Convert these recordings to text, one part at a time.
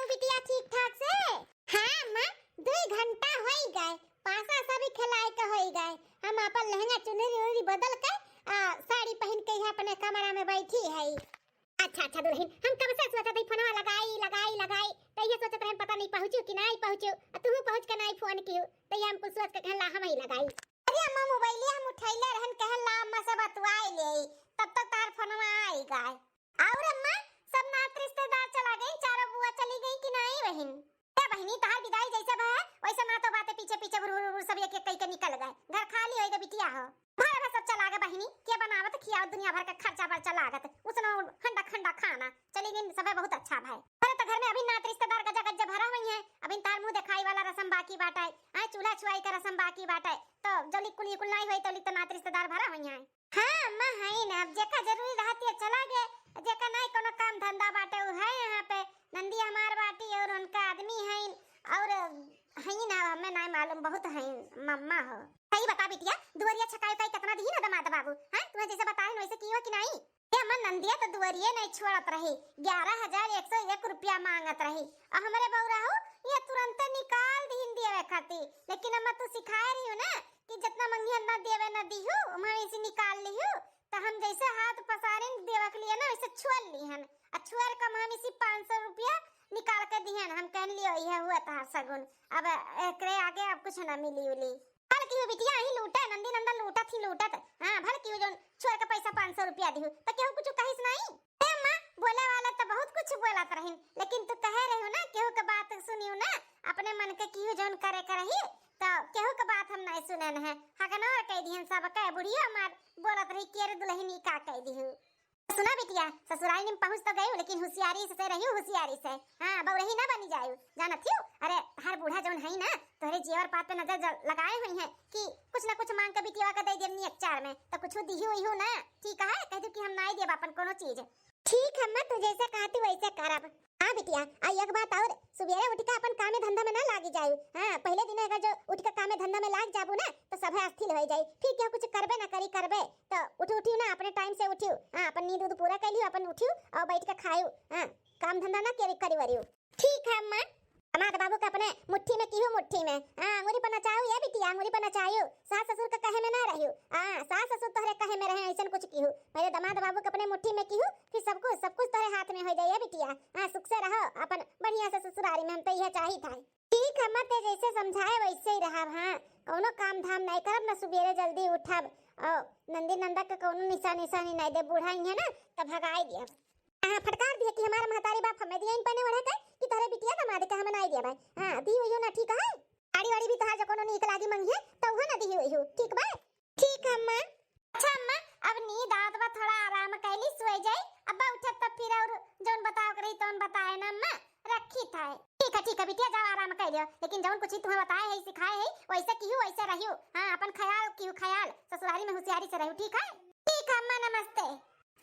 हूँ बिटिया ठीक ठाक से। हाँ माँ 2 घंटा हो गए, पासा सभी खिलाए के हो गए। हम अपन लहंगा चुनरी उरी बदल के साड़ी पहन के यहाँ अपने कमरा में बैठी है। अच्छा दुल्हन, हम कब से सोचत हई फोनवा लगाई तो ये सोचत रहन पता नहीं पहुंचू कि नहीं पहुंचू। तू पहुंच के नहीं फोन कियो तो हम कुछ सोच के कहला हम ही लगाई। अरे अम्मा मोबाइल हम उठैले रहन कहला अम्मा से बतवाई ले, तब तक तार फोनवा आई गए। और अम्मा सब नात रिश्तेदार चला गई, चारों बुआ चली गई कि नहीं बहन? ए बहनी तार विदाई जैसे बा वैसे ना तो बातें पीछे पीछे बुर सब एक एक कई के निकल गए। घर खाली होएगा बिटिया हो। भर सब चला गए बहनी, के बनावत खियाओ दुनिया भर का खर्चा बर्चा लागत। उसनो खंडा खाना चली गई सब बहुत अच्छा भाई। अरे तो घर में अभी नात रिश्तेदार गजा भरा हुई है। अभी तार मुंह दिखाई वाला रस्म बाकी बाटा है, चूल्हा छुआई का रस्म बाकी बाटा है। तो जल्दी कुल नहीं होई तो नात रिश्तेदार भरा हुई है। हां अम्मा है ना, अब जेका जरूरी रहती है चला गए, जेका नहीं कोनो काम धंधा बाटे वो है यहाँ पे। नंदी हमार बाटी और उनका आदमी है और है ना, हमें नहीं मालूम बहुत है मम्मा हो। सही बता बिटिया, दुवरिया छकाई पाई कितना दी ना दमाद बाबू? हां तुम्हें जैसे बताए वैसे कियो कि नहीं? ये अम्मा नंदिया तो दुवरिया नहीं छोड़त रही, 11,101 रुपया मांगत रही। और हमारे बौरा हो ये तुरंत निकाल दीन देवे खाती। लेकिन अम्मा तू सिखाए रही हो ना कि जितना मंगिया ना देवे ना दीहु, हम इसे निकाल लिहु। तो हम जैसे हाथ पसारें देवे के लिए ना वैसे छुअल लीहन, छुअर कम हम इसी 500 रुपया निकाल के दिहन। हम कह लियो यह हुआ तार सगुन, अब एकरे आगे अब कुछ ना मिली उली। भल की बिटिया ही लूटा, नंदी नंदन लूटा थी लूटत। हां भल की जो छुअर का पैसा 500 रुपया दिहु तो केहू कुछ कहिस नहीं। ए अम्मा बोले वाला तो बहुत कुछ बोलत रहिन, लेकिन तू कह रही हो ना केहू के बात सुनियो ना, अपने मन के कियो जोन करे करही तो केहू के बात हम नहीं सुनन है। हगनो कह दिहन सब कह बुढ़िया मार बोलत रही के रे दुल्हनी का कह दिहु। सुना बिटिया, ससुराल में पहुंच तो गई लेकिन होशियारी से रहियो, होशियारी से। हां बौरही ना बनी जायो, जानत थियो। अरे हर बूढ़ा जोन है ना तोरे जेवर पात पे नजर लगाए हुई है कि कुछ ना कुछ मांग के बिटिया का दे देनी एक चार में तो कुछ दिहियो हो ना। ठीक है, कह दो कि हम नहीं देब अपन कोनो चीज। ठीक है मैं तू जैसे कहती वैसे करब। हां बिटिया आई एक बात और, सुबेरे उठ के अपन कामे धंधा में ना लागी जाऊ। हां पहले दिन अगर जो उठ के कामे धंधा में लाग जाबू ना तो सब अस्थिर हो जाई। फिर क्या कुछ करबे ना करी करबे तो उठियो ना अपने टाइम से उठियो। हां अपन नींद उद पूरा कर लियो, अपन उठियो और बैठ के खाइयो। हां काम धंधा ना करी वरियो। ठीक है अम्मा। हमारे बाबू के अपने मुट्ठी में किहू मुट्ठी में। हां अंगूरी पर नचाऊ ये बिटिया, अंगूरी पर नचाऊ। सास ससुर के कहे में ना रहियो। हां सास ससुर तोहरे कहे में रहे ऐसन कुछ किहू। पहले दामाद बाबू के अपने मुट्ठी में किहू, फिर सब कुछ तोहरे हाथ में हो जाए बिटिया। हां सुख से रहो अपन बढ़िया से ससुरारी में, हम तो यह चाही था। ठीक है मत जैसे समझाए वैसे ही रहब। हां कोनो काम धाम नहीं करब ना, सुबेरे जल्दी उठब और नंदी नंदा के कोनो निशानी नहीं दे। बूढ़ा ही है ना तो भगाई दिया। हां फटकार दिया कि हमारा महतारी बाप हमें दिया इन पने वढ़े के कि तोरे बिटिया दामाद के हम नहीं दिया भाई। हां दी होयो ना, ठीक है। आड़ी वाड़ी भी तोहार जो कोनो नीक लागी मंगिए तो वह ना दी होयो, ठीक बा? ठीक है अम्मा। अच्छा अम्मा अब नींद आवत बा, थोड़ा आराम कैली सोई जाई। अब्बा उठत तब फिर और जोन बताओ करी तोन बताए ना अम्मा, रखी था। ठीक है बिटिया जाओ आराम कर लियो, लेकिन जोन कुछ तुम्हें बताए है सिखाए है वैसे किहू वैसे रहियो। हां अपन ख्याल किहू ख्याल, ससुराली में होशियारी से रहियो, ठीक है? ठीक है अम्मा नमस्ते।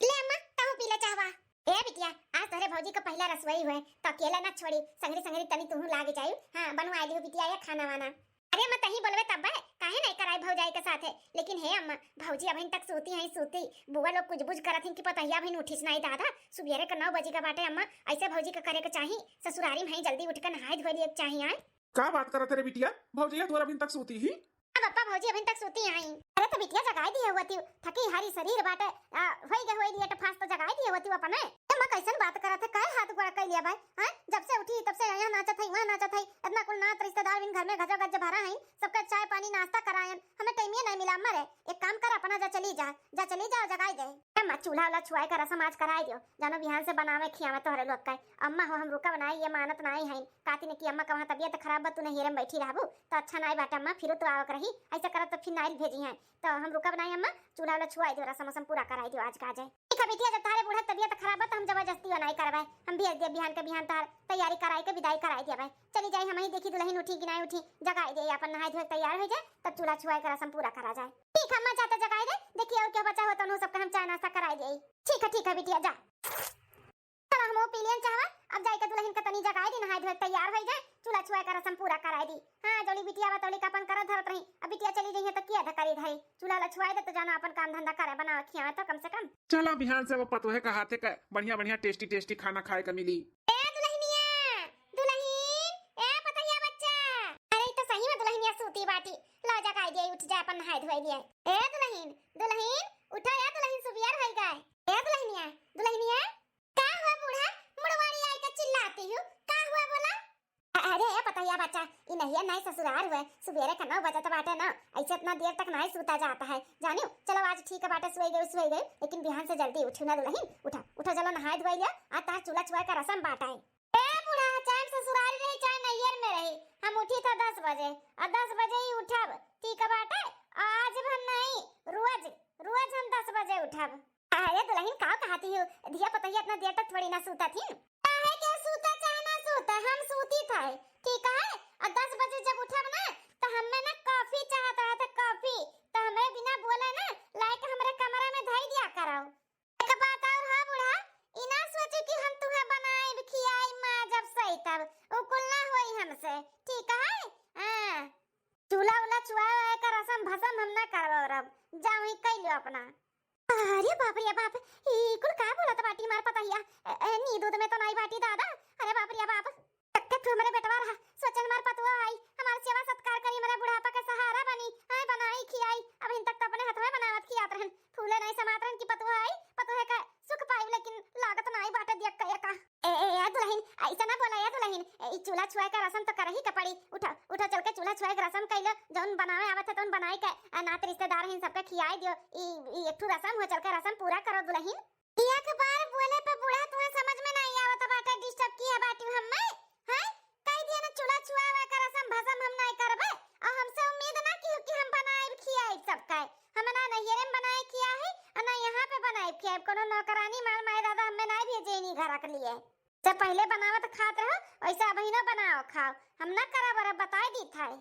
ले अम्मा ताऊ पी ले चाहवा। ए बिटिया आज तोरे भौजी का पहला रसोई हुए तो अकेला ना छोड़ी, संगरी तनी तुहू लाग जायू। हां बनवा लियो बिटिया ये खाना वाना। अरे मैं तही बोलवे तब है काहे नहीं कराई भौजाई के साथे। लेकिन हे अम्मा भौजी अभी तक सोती बुआ लोग कुछ बुझ करत हैं कि पतहिया भी उठिस नहीं दादा। सुबेरे के 9 बजे का बाटे अम्मा, ऐसे भौजी का करे के चाही। ससुरारी में जल्दी उठ कर नहाय धोय लिए चाही। आए का बात करत रे बिटिया, भौजिया तोरा अभी तक सोती ही? पप्पा भौजी अभी तक सोती आई। अरे तो बिटिया जगाई दी होती, थकी हारी शरीर बाटे होई लिए फास तो जगाई दी होती अपने। मैं कैसन बात करत है, काहे हाथ गोड़ कर लिया भाई? हां जब से उठी तब से यहाँ नाचत है वहां नाचत है, इतना कुल नात रिश्तेदार इन घर में गजो गज भरा है, सबका चाय पानी नाश्ता करायन, हमें टाइम ही नहीं मिला। मरे एक काम कर अपना जा चली जाओ जगाई दे। अम्मा चूल्हा वाला छुआई का रसम आज कराई दियो, जानो बिहान से बनावे खियावे तोहरे लोग का। अम्मा हो हम रुका बनाई ये मानत नहीं है। काती ने कि अम्मा का वहां तबीयत खराब बा, तू नहीं हेरम बैठी रहबू तो अच्छा नहीं बाटे अम्मा, फिर तो आवक रही ऐसा करत तो फिर नाइल भेजी है तो हम रुका बनाई। अम्मा चूल्हा वाला छुआई दियो, रसम पूरा कराई दियो आज का आ जाए। ठीक है बिटिया जब तारे बूढ़ा तबीयत खराब है तो हम जबरदस्ती नहीं करवाए, हम भेज दे बिहान के बिहान तार तैयारी कराई के विदाई कराई दिया भाई। चली जाए हम ही देखी दुल्हन उठी कि नहीं उठी, जगाई दे अपन नहाय धोए तैयार हो जाए तब चूल्हा छुआई का रसम पूरा करा जाए। ठीक है अम्मा जाते जगाई दे, देखिए और क्या बचा हो तो सबका हम चाय नाश्ता कराई दे। ठीक है बिटिया जा चल हम पी लेन चाहवा। अब जाए के दुल्हन का तनी जगाई दी, नहाय धोए तैयार हो जाए, चूल्हा छुआई का रसम पूरा कराई दी। हां जोली बिटिया बतौली का अपन करत धरत रही, अब बिटिया चली गई है तो किया धकारी धाई, चूल्हा ला छुआई दे तो जाना अपन काम धंधा करे बनावे खियावे तो कम से कम। चलो बिहान से वो पतोहे का हाथे का बढ़िया टेस्टी खाना खाए का मिली। ए दुल्हनिया धोई दिया। ए दुल्हन, दुल्हन उठा या दुल्हन सुबियार होई गए। ए दुल्हनिया, दुल्हनिया का हुआ बूढ़ा मुड़वाड़ी आई के चिल्लाती हूँ, का हुआ बोला? अरे पतैया बच्चा, ई नहीं नहीं ससुराल हुए, सुबेरे का 9 बजे बाटे ना, ऐसे इतना देर तक नहीं सूता जाता है, जानियो। चलो आज ठीक है बाटे, सोई गई, लेकिन बिहान से जल्दी उठो ना दुल्हन, उठा उठा चलो नहाय धोई लिया, आज तार चूल्हा छुआ का रसम बाटा है। ए बूढ़ा, चाहे ससुराल रही चाहे नैयर में रही, हम उठी था 10 बजे और 10 बजे ही उठब, ठीक है बाटे। आज भर नहीं, रोज रोज हम 10 बजे उठब। अरे दुल्हन का कहती हो, धिया पतैया इतना देर तक थोड़ी ना सूता थी, काहे के सूता चाहे ना सूता, हम सूती था, ठीक है। और 10 बजे जब उठब ना तो हमें ना कॉफी चाहता है, तो कॉफी तो हमें बिना बोले ना लाइक हमारे कमरे में धई दिया कराओ। एक बात और है बूढ़ा, इना सोचे कि हम तुम्हें बनाए खियाई मां जब सही तब वो कुल ना होई हमसे, ठीक है। हां चूल्हा उला चुआए का रसम भसम हम ना करब, अब जाओ ही कई लो अपना। अरे बाप रे बाप, ई कुल का बोलत बाटी मार पतैया, नींद दूध में तो नहीं बाटी दादा। अरे बाप रे बाप, तक हमारे बेटवा रहा, सोचन मार पतुआ आई, हमार सेवा सत्कार करी, मेरा बुढ़ापा का सहारा बनी, हाय बनाई खियाई, अब इन तक तो अपने हाथ में बनावत खियात रहन, फूले नहीं समात रहन की पतुआ आई, पतुआ का सुख पाई, लेकिन लागत नहीं बाटे दिया कया का। ए दुल्हन ऐसा ना बोला, या दुल्हन ई चूल्हा छुआए का रसम तो करही का पड़ी, उठा उठा चल के चूल्हा छुआए का रसम कइलो, जौन बनावे आवत है तौन बनाई के नात रिश्तेदार हिन सबके खियाई दियो, ई एक ठू रसम हो, चल के रसम पूरा करो दुल्हन। एक बार बोले पे बूढ़ा तुम्हें समझ में नहीं आवत बाटे, डिस्टर्ब किया बाटी हम में, हैं कई दिन चूल्हा छुआवे का रसम भसम हम नहीं करबे, और हमसे उम्मीद ना कि हम बनाए खियाई सबका, हम ना नैहरे में बनाए खिया है और ना यहाँ पे बनाए खिया, कोनो नौकरानी मार माए दादा हमें नहीं भेजे नी घर के लिए, जब पहले बनावत खात रहो वैसे अब ही ना बनाओ खाओ, हम ना करब और बता दी था।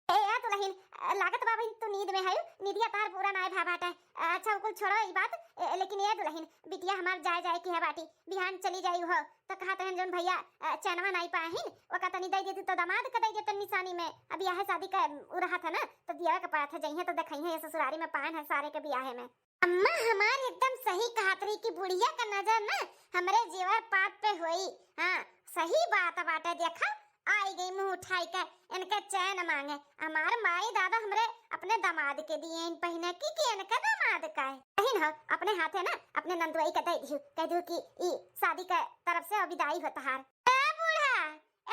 ए या दुल्हन लागत बाबा तू नींद में है, नींदिया तार पूरा ना भा बाटा, अच्छा कुल छोड़ो ई बात, लेकिन ये दुल्हन बिटिया हमार जाए की है बाटी, बिहान चली जाई हो तो कहत हन जोन भैया चनवा नहीं पाए हिन, ओका तनी दई देती तो दामाद के दई देतन निशानी में, अब यह शादी का उ रहा था ना तो दिया के पड़ा था, जइहे तो देखई है ससुरारी में पान है सारे के बियाहे में। अम्मा हमार एकदम सही कहत रही कि बुढ़िया का नजर ना हमरे जेवर पात पे होई, हां सही बात बाटे, देखा आई गई मुंह उठाई के इनके चैन मांगे, हमार माई दादा हमरे अपने दामाद के दिए इन पहिने की इनका दामाद का है, बहन हो अपने हाथे ना अपने नंदुआई के दे दियो, कह दियो कि ई शादी के तरफ से विदाई होता हार। ए बूढ़ा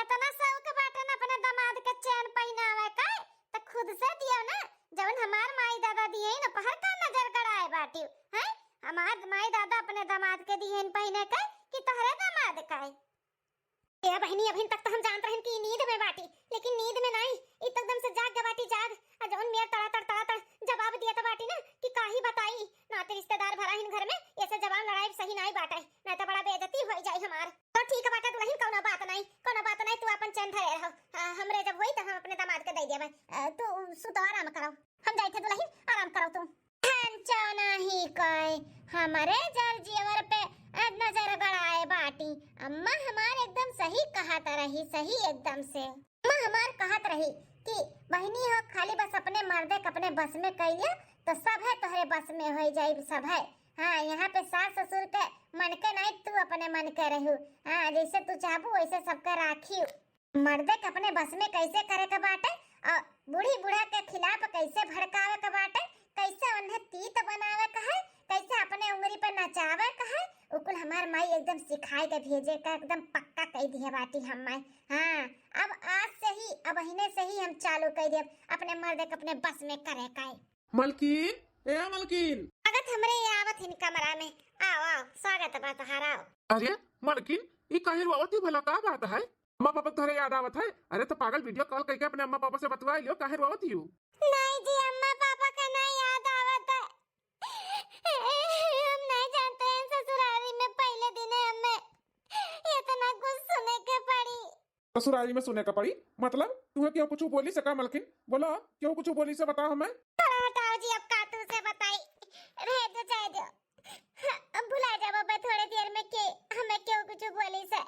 इतना शौक बाटे ना अपने दामाद के चैन पहनावे का, तो खुद से दियो ना, जवन हमार माई दादा दिए ना पहर का नजर गड़ाए बाटी, हैं हमार माई दादा अपने दामाद के दिए इन पहिने का कि तोहरे दामाद का है। ए बहनी अभी तक तो हम जानत रहन कि नींद में बाटी, लेकिन नींद में नहीं, ई तो एकदम से जाग के बाटी, जाग आ जौन मेर तड़ा जवाब दिया तो बाटी ना कि काहे बताई, नाते रिश्तेदार भरा हिन घर में, ऐसे जवाब लड़ाई सही नहीं बाटे, ना तो बड़ा बेइज्जती हो जाई हमार। तो ठीक है बाटा दुल्हन, कोनो बात नहीं, तू अपन चैन धरे रहो, हमरे जब होई तो हम अपने दामाद के दे देबे, तू सुतो आराम करो, हम जाई थे दुल्हन, आराम करो तुम। हंचो नहीं कोई हमारे जर जेवर पे नजर गड़ाए बाटी, अम्मा हमार एकदम सही कहत रही, सही एकदम से अम्मा हमार कहत रही कि बहनी हो खाली बस अपने मर्दे के अपने बस में कइलिया तो सब है तोहरे बस में हो जाई, सब है। हाँ यहाँ पे सास ससुर के मन के नहीं, तू अपने मन के रहू, हाँ जैसे तू चाहबू वैसे सबका राखी, मर्दे के अपने बस में कैसे करे के बाटे, और बूढ़ी बूढ़ा के खिलाफ कैसे भड़कावे के बाटे, कैसे उन्हें तीत बनावे का है, कैसे अपने उंगली पे नचावे का है, उकुल हमार माई एकदम सिखाए के भेजे का एकदम पक्का कह दिए बाटी हम माई। हाँ अब आज से ही अब महीने से ही हम चालू कर दे अपने मर्द के अपने बस में करे का। मलकिन ए मलकिन, स्वागत हमरे आवत हिन कमरा में, आओ आओ स्वागत बा तोहारा। अरे मलकिन ई काहे रोवत ही, भला का बात है? अम्मा पापा तोहरे याद आवत है? अरे तो पागल वीडियो कॉल करके अपने अम्मा पापा से बतवा लियो, काहे रोवत ही? नहीं जी अम्मा पापा का नहीं याद आवत है, हम नहीं जानते हैं ससुराली में पहले दिन हमें इतना कुछ सुने के पड़ी। ससुराली में सुने का पड़ी मतलब? तुम्हें क्यों कुछ बोली सका मलकिन? बोलो क्यों कुछ बोली से बताओ हमें। हटाओ जी अब कातू से बताई, रह दो जाए दो, अब भुला जाओ मैं थोड़ी देर में के हमें क्यों कुछ बोली से,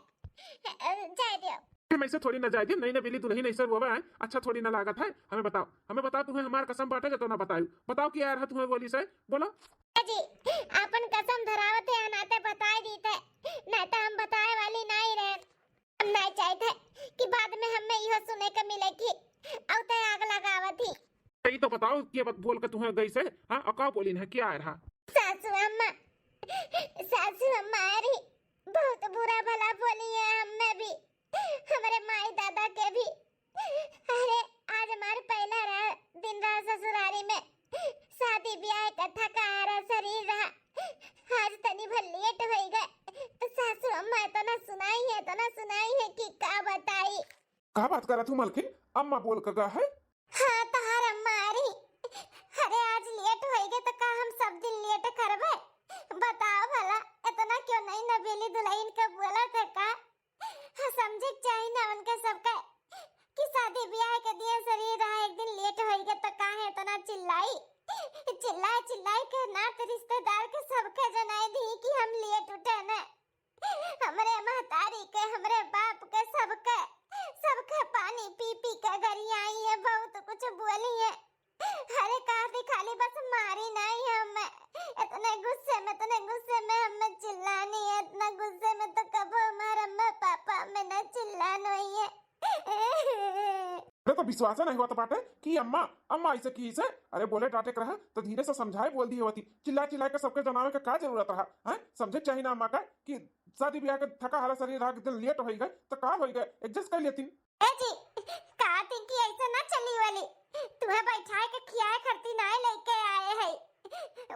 जाए दो। हम ऐसे थोड़ी ना जाए दी, नहीं ना बिली दुल्हन ऐसे हुआ है, अच्छा थोड़ी ना लागत है। हमें बताओ तुम्हें हमार कसम बांटेगा तो ना बताओ कि यार तुम्हें बोली से, बोलो जी अपन कसम धरावत है नाते बता दी थे, नहीं तो हम बताए वाली नहीं रहे, हम नहीं चाहते कि बाद में हमें यह सुने के मिले कि औते आग लगावत थी। यही तो बताओ कि बोल के तुम्हें गई से हाँ और का बोली है क्या आ रहा सासू अम्मा अरे बहुत बुरा भला बोली है हमें भी, हमारे माई दादा के भी। अरे आज हमारे पहला दिन रहा ससुरारी में, शादी ब्याह का थका हारा शरीर रहा, आज तनी भर लेट हो गए तो सासू अम्मा तो ना सुनाई है कि का बताई। का बात करा तू मलकिन, अम्मा बोल का है? हाँ तहार अम्मा अरे अरे आज लेट हो गए तो का हम सब दिन लेट करबे? बताओ भला इतना क्यों नहीं नबेली दुल्हन का बोला था का? हाँ, समझे चाहिए ना उनके सबका कि शादी ब्याह के दिन शरीर रहा, एक दिन लेट हो गए तो काहे इतना चिल्लाई के नात रिश्तेदार के सबके जनाई दी कि हम लेट उठे ना, हमरे महतारी के हमरे बाप के सबके पानी पी के घरी आई है, बहुत कुछ बोली है। अरे काफी खाली बस मारी नहीं है हमें, इतने गुस्से में हमें चिल्लानी है, इतना गुस्से में तो कबो हमारे अम्मा पापा में न चिल्लाना ही है। अरे तो विश्वास नहीं हुआ तो बाटे कि अम्मा ऐसे की से अरे बोले डांटे रहा तो धीरे से समझाए बोल दी होती, चिल्ला के सबके जनावे का जरूरत रहा है? समझे चाहिए ना अम्मा का कि शादी ब्याह के थका हारा शरीर रहा, दिन लेट हो गए तो का हो गए, एडजस्ट कर लेती। ए जी कहा थी कि ऐसा ना चली वाली, तुम्हें बैठाए के खियाए करती ना लेके आए है,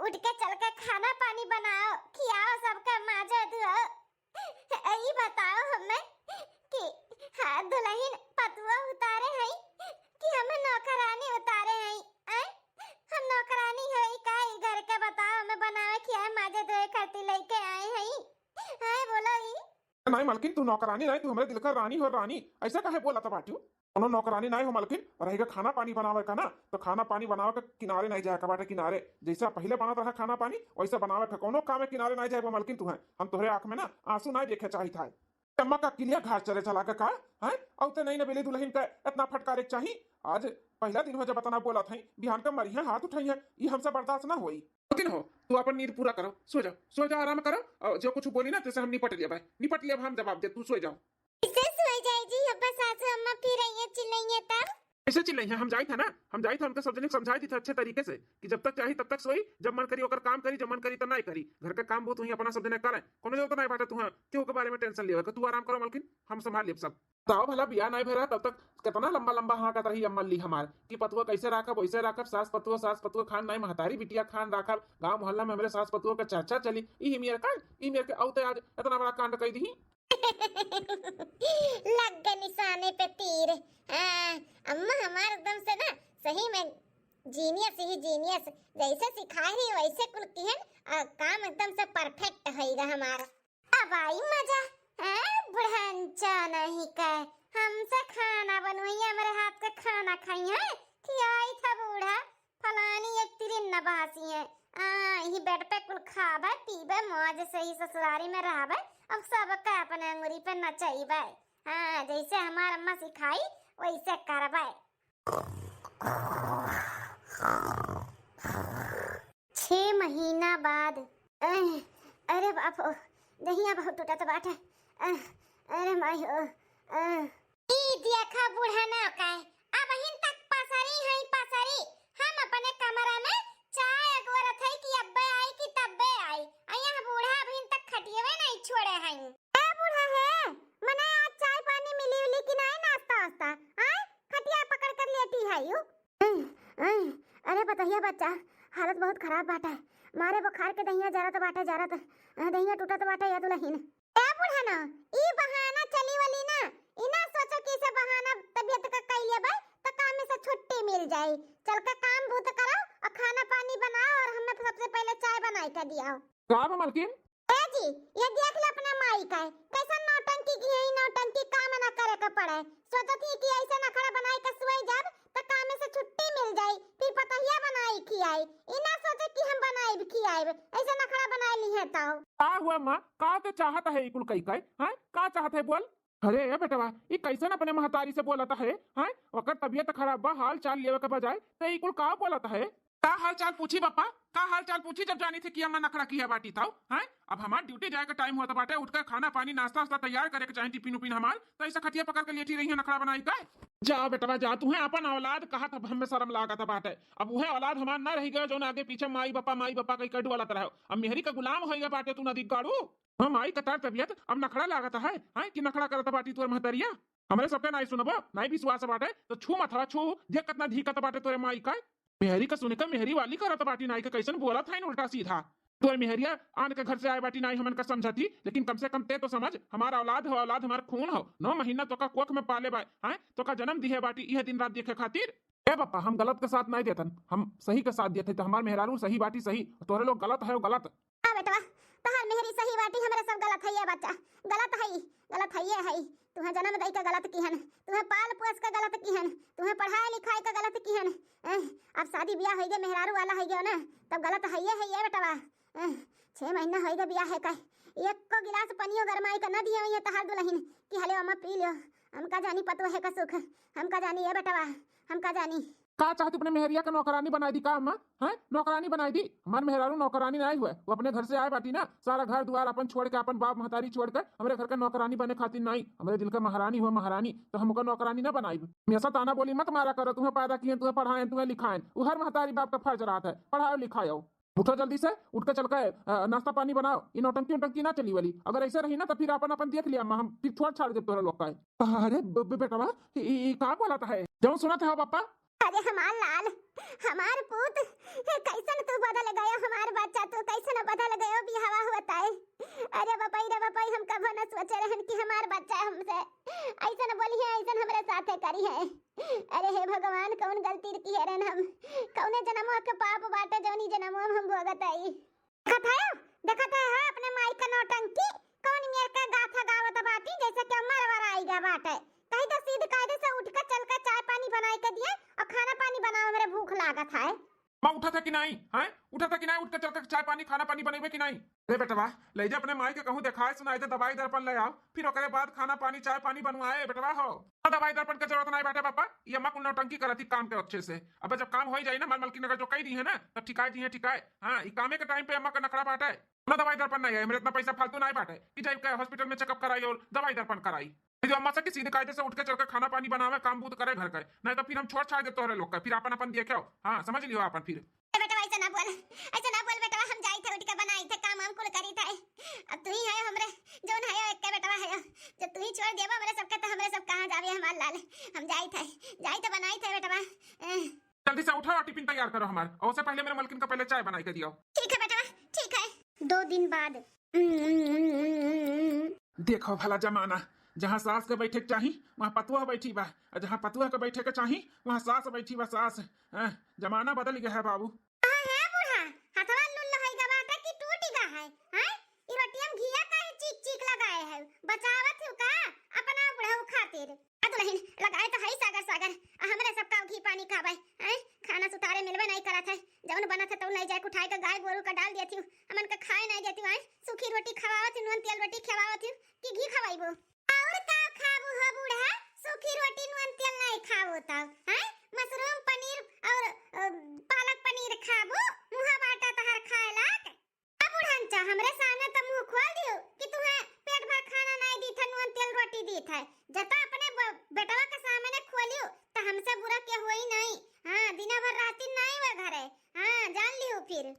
उठ के चल के खाना पानी बनाओ खियाओ सबका माजो धुओ। यही बताओ हमें कि हाँ दुल्हन पतुआ उतारे हैं कि हमें नौकरानी उतारे हैं? हम नौकरानी है का घर के बताओ, हमें बनावे खियाए माजे धोए करती लेके आए हैं? बोलो ही नहीं मलकिन, तू नौकरानी नहीं, तू हमारे दिल का रानी हो। रानी ऐसा काहे बोला था बाटू? कोनो नौकरानी नहीं हो मलकिन, रहेगा खाना पानी बनावे का ना तो खाना पानी बनावे के किनारे नहीं जाए का बाटे, किनारे जैसा पहले बनत रहा खाना पानी वैसे बनावे का, कोनो काम में किनारे नहीं जाए मलकिन। तू है हम तोहरे आंख में ना आंसू नहीं देखे चाहिए था। अम्मा का किलिया घर चले चला के का है और तो नहीं नबेली दुल्हन का इतना फटकारे चाहिए। आज पहला दिन हो जब बतना बोला था बिहान का मरिया हाथ उठाई है, ये हमसे बर्दाश्त ना होई। लेकिन हो तू अपन नींद पूरा करो, सो जाओ आराम करो, और जो कुछ बोली ना जैसे हम निपट लिया हम जवाब दे, तू सो जाओ। इसे सो जाए जी, अब सासू अम्मा फिर रही चिल्लाइए तब ऐसे चिल्लाई है, हम जाई था उनके सब जने समझाई थी अच्छे तरीके से कि जब तक चाहिए तब तक सोई, जब मन करी ओकर काम करी, जब मन करी तो नहीं करी, घर का काम बहुत वही अपना सब जने करे, कोनो जरूरत नहीं बाटे तू क्यों के बारे में टेंशन लिया, तू आराम करो मलकिन, हम संभाल लेब सब। ताओ भला बिया नहीं भरा तब तक कितना लंबा हाँ का रही अम्मा ली हमार कि पतुआ कैसे राखब वैसे राखब, सास पतुआ खान नहीं महतारी बिटिया खान राखब, गांव मोहल्ला में हमारे सास पतुआ का चर्चा चली, ई मेर के औते आज इतना बड़ा कांड कई दी। लग गए निशाने पे तीर। अम्मा हमारे एकदम से ना सही में जीनियस, जैसे सिखाए ही वैसे कुल की है, काम एकदम से परफेक्ट होएगा हमारा। अब आई मजा बुढ़ांचा नहीं कहे हमसे खाना बनवाइए, हमारे हाथ का खाना खाई है खियाई था बूढ़ा फलानी एक तिरिन नबासी है, ही बेड पे कुल खाबे पीबे मौज से ही ससुरारी में रहबे, अब सबका अपने अंगुरी पे नचाइबे, जैसे हमार अम्मा सिखाई वैसे करबे। 6 महीना बाद अरे बाप दहिया बहुत टूटा तो बाटे, अरे माई ई देखा बूढ़ा ना का अब हिन तक पसरी हम अपने कमरा में चाय अगवरत है कि अब्बे आई कि तब्बे आई, अया बूढ़ा अभी तक खटियावे नहीं छोड़े हैं। ए बूढ़ा है मने आज चाय पानी मिली कि नहीं, नाश्ता वास्ता खटिया पकड़ कर लेटी है यू। अरे बताइए बच्चा हालत बहुत खराब बाटा, मारे बुखार के दहिया जरत दहिया टूटा तो बाटा या दुल्हन। ए बूढ़ा ना ई बहाना चली वाली ना, इना सोचो कि से बहाना तबीयत का कई लेबे तो काम में से छुट्टी मिल जाए, चल के काम भूत करो और खाना पानी बनाओ और हमें सबसे पहले चाय बनाई के दियाओ। का मलकिन ए जी ये देख ले अपना माई का कैसा नौटंकी की है, नौटंकी काम ना करे के पड़े, सोचत ही कि ऐसा ना खड़ा बनाई के सुई जब तो काम में से छुट्टी मिल जाए, फिर पतहिया बनाई खियाई, इना सोचे कि हम बनाई खियाई, ऐसा ना खड़ा बनाई ली है तो का हुआ मां, का के चाहत है कुल कई हैं, का चाहत है बोल। अरे बेटवा ये कैसे अपने महतारी से बोलता है, हैं ओकर तबीयत खराब बा हाल चाल लेवे के बजाय तो ये कुल का बोलता है। का हाल चाल पूछी पापा, का हाल चाल पूछी जब जानी थी कि अम्मा नखरा की है बाटी था हैं। अब हमार ड्यूटी जाए का टाइम होता बाटे, उठकर खाना पानी नाश्ता वास्ता तैयार करे के चाहे टिफिन उपिन हमार, तो ऐसा खटिया पकड़ के लेटी रही है नखरा बनाई का। जा बेटवा जा, तू है अपन औलाद कहा था हमें शर्म लागा था बाटे। अब वह औलाद हमार ना रही गया जो ना आगे पीछे माई बापा कई कड वाला तरह। अब मेहरी का गुलाम हो गया बाटे, तू ना दिख गाड़ू। हम माई कतार तबियत अब नखरा लागत है कि नखरा करता बाटी तोर महतरिया। हमारे सबके नहीं सुनबो नहीं विश्वास बाटे तो छू मत हवा छू जे कितना ढीकत बाटे तोरे माई का। मेहरी का सुनकर मेहरी वाली करत बाटी नाई का कैसन बोला था इन उल्टा सीधा। तोर मेहरिया आन के घर से आए बाटी नाई हमन का समझती, लेकिन कम से कम ते तो समझ हमारा औलाद हो, औलाद हमारा खून हो। 9 महीना तो का कोख में पाले बाय हैं, तो का जन्म दी है बाटी यह दिन रात देखे खातिर। ए पापा हम गलत के साथ नहीं देतन, हम सही के साथ देते। तो हमार मेहरारू सही बाटी सही, तोरे लोग गलत है वो गलत। हां बेटवा तहार मेहरी सही बाटी हमरे सब गलत है ये बच्चा, गलत है ये है। तुम्हें जन्म दई का गलत किहन, तुम्हें पाल पोस का गलत किहन, तुम्हें पढ़ाई लिखाई का गलत किहन। अब शादी ब्याह हो गया मेहरारू वाला हो गया ना, तब गलत है ये बेटवा। 6 महीना हो गया ब्याह है का, एक को गिलास पनियो गरमाई का न दिए हुई तहार दुल्हन कि हले अम्मा पी लियो। हमका जानी पतो है का सुख, हमका जानी है बेटवा, हमका जानी। का चाहती अपने मेहरिया का नौकरानी बनाई दी का अम्मा हैं, नौकरानी बनाई दी। हमारे मेहरारू नौकरानी नहीं हुए, वो अपने घर से आए बाटी ना, सारा घर द्वार अपन छोड़ के अपन बाप महतारी छोड़ कर हमारे घर का नौकरानी बने खातिर नहीं। हमारे दिल का महारानी हुआ महारानी, तो हमको नौकरानी ना बनाई। हमेशा ताना बोली मत मारा करो, तुम्हें पैदा किए तुम्हें पढ़ाएं तुम्हें लिखाएं, वो हर महतारी बाप का फर्ज रहा है पढ़ाओ लिखाओ। उठो जल्दी से, उठ के चल के नाश्ता पानी बनाओ। ये नौटंकी उटंकी ना चली वाली, अगर ऐसे रही ना तो फिर अपन अपन देख लिया हम फिर छोड़ छाड़ दे तोरा लोग का। अरे बेटा का बोला था है जो सुना था पापा। अरे हमार लाल हमार पुत कैसन तू बदल गयो, हमार बच्चा तू कैसन बदल गयो बिहावा होता है। अरे बापाई हम कभी न सोचे रहन कि हमार बच्चा हमसे ऐसन बोली है, ऐसन हमरे साथे करी है। अरे हे भगवान कौन गलती की है हम, कौने जन्मवा के पाप बाटे जौनी जन्मवा हम भोगत आई। देखत है अपने माई का नौटंकी कौन मेरे का गाथा गावत बाटी जैसे कि मरवर आई गा बाटे। कहीं तो सीधे कायदे से उठ कर चल कर चाय पानी बनाई के दिए और खाना पानी बनाओ, मेरे भूख लागत है। मैं उठा था कि नहीं हैं, उठा था कि नहीं, उठ कर चल कर चाय पानी खाना पानी बनेबे कि नहीं। अरे बेटवा ले जा अपने माई के कहूं दिखाए सुनाए दे, दवाई दर्पण ले आओ, फिर ओकरे बाद खाना पानी चाय पानी बनवाए बेटवा हो। दवाई दर्पण की जरूरत नहीं बाटे पापा, ये अम्मा कुल नौटंकी करती काम के अच्छे से। अब जब काम हो जाए ना मलमल की नगर जो कही दी है ना तब ठिकाए दी है ठिकाए। हाँ ये कामे के टाइम पे अम्मा का नखरा बाटे ना, दवाई दर्पण नहीं है मेरे इतना पैसा फालतू नहीं बाटे कि जाए हॉस्पिटल में चेकअप कराई और दवाई दर्पण कराई। जो अम्मा से कि सीधे कायदे से उठ के चलकर खाना पानी बनावे काम बूत करे घर का, नहीं तो फिर हम छोड़ छाड़ देते तोरे लोग का, फिर अपन अपन देखे हाँ समझ लियो अपन फिर। बेटा ऐसा ना बोल बेटा, हम जाई थे उठ के बनाई थे काम हम कुल करी थे। अब तू ही है हमरे जोन है एक के बेटा है, जब तू ही छोड़ देबो हमरे सबके तो हमरे सब कहां जावे हमार लाल। हम जाई थे बनाई थे बेटा। जल्दी से उठाओ टिफिन तैयार करो हमार, और उससे पहले मेरे मलकिन का पहले चाय बनाई के दियो। ठीक है बेटा ठीक है। 2 दिन बाद देखो भला जमाना, जहाँ सास के बैठे के चाही वहाँ पतुआ बैठी बा, और जहाँ पतुआ के बैठे के चाही वहाँ सास बैठी बा सास। जमाना बदल गया है बाबू। हथवा लुल्ल होई गा बाटा की टूटी गा है हैं। ई रोटियम घिया काहे चीक चीक लगाए है, बचावत हो का अपना बुढ़ऊ खातिर। दुल्हन लगाए तो हई सागर हमरे सबका घी पानी खावे हैं, खाना सुतारे मिलबे नहीं करत है। जौन बनत है तो नहीं जाके उठाए के गाय गोरू का डाल देती हूं, हमन के खाए नहीं देती हूं। सूखी रोटी खवावत हूं, नून तेल रोटी खवावत हूं कि घी खवाइबो। और का खाबू हो बूढ़ा, सूखी रोटी नून तेल नहीं खाबो तब हैं। मशरूम पनीर और पालक पनीर खाबो, मुहा बाटा तहर खाए लाग। अब बुढ़ंचा हमरे सामने तो मुंह खोल दियो कि तुम्हें पेट भर खाना नहीं दी था, नून तेल रोटी दी था। जता अपने बेटवा के सामने खोलियो तो हमसे बुरा के होई नहीं। हां दिन भर राती नहीं वे घरे, हां जान लियो फिर।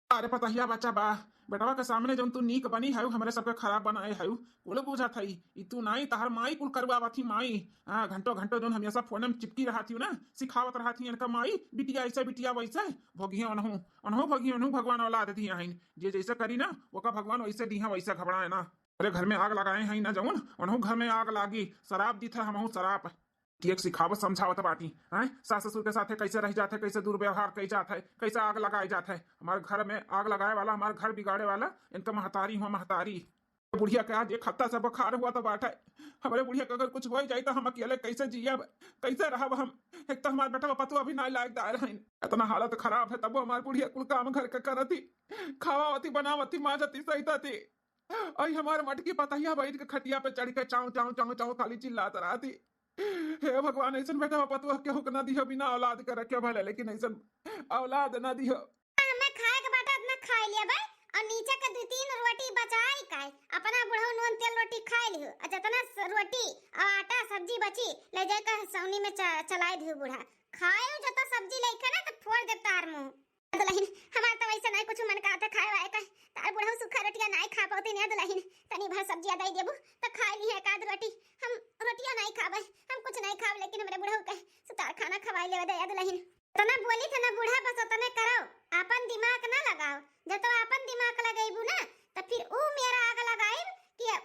अरे पतहिया बच्चा बा, बेटवा के सामने जौन तू नीक बनी है हमरे सबके खराब बनाए है कुल बुझा थई। ई तू नहीं तहर माई कुल करवावा थी माई। हाँ घंटों जोन हमेशा फोन में चिपकी रहा थी ना, सिखावत रहा थी इनका माई बिटिया ऐसे बिटिया वैसे भोगिया अनहु भोगी अनहु भगवान औलाद दी हैं, जे जैसे करी ना वो का भगवान वैसे दी है वैसे घबराए ना। अरे घर में आग लगाए हैं ना जौन अनहु घर में आग लागी, शराब दी था हमहु शराब कि एक सिखावत समझावत बाटी हैं। सास ससुर के साथ कैसे रह जाते, कैसे दुर्व्यवहार कई जाता है, कैसे आग लगाई जाता है। हमारे घर में आग लगाए वाला, हमारे घर बिगाड़े वाला इनका महतारी हुआ महतारी। बुढ़िया के आज एक हफ्ता से बुखार हुआ तो बाटा हमारे बुढ़िया का अगर कुछ हो जाए तो हम अकेले कैसे जियब कैसे रहब हम। एक तो हमारे बेटा पतु अभी नहीं लायक दायर है, इतना हालत खराब है, तब हमारे बुढ़िया कुल काम घर का करती खावावती बनावती माजती सही और हमारे मटकी पतहिया बैठ के खटिया पे चढ़ के चाव चाव चाव चाव खाली चिल्लात रहती। हे भगवान ऐसन बेटा पतवा केहू के ना दियो बिना औलाद के रखे भले लेकिन ऐसन औलाद ना दियो। मैं खाए के बाटा इतना खा लिया भाई और नीचे के दो तीन रोटी बचाई काई अपना बुढ़ऊ नून तेल रोटी खा लियो और जितना रोटी और आटा सब्जी बची ले जाकर सौनी में चलाई दियो बुढ़ा खाए जता सब्जी लेके ना तो फोड़ दे तार मुंह दुल्हन हमार तो वैसे नहीं कुछ मन करता खाए वाए का तार बुढ़ऊ सूखा रोटियां नहीं खा पाती ने दुल्हन तनी भर सब्जी दे देबू तो खा ली है काद रोटी हम रोटियां नहीं खाबे हम कुछ नहीं खाब लेकिन हमरे बुढ़ऊ के सुतार खाना खवाई ले दे दुल्हन तना बोली तना बूढ़ा बस तने करो अपन दिमाग ना लगाओ जब तो अपन दिमाग लगाइबू ना तो फिर ऊ मेरा आग लगाइब कि